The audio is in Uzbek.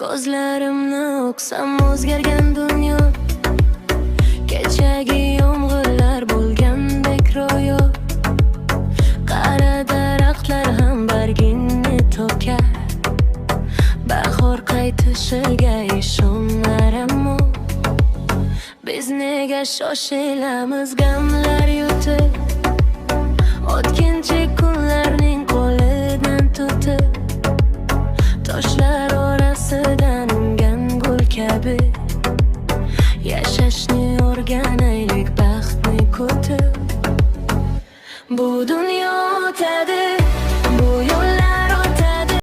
Ko'zlarimni o'qsam o'zgargan dunyo, kechagi yomg'irlar bo'lgandek ro'yo. Qara daraxtlar ham bargini to'kar, bahor qaytishiga ishonlar. Ammo biz nega shoshilamiz gamlar yutib, o'tkinchi kunlarning qo'lidan tutib, toshlar orasidan ungan gul kabi yashashni o'rganaylik, baxtni kutib. Bu dunyo o'tadi,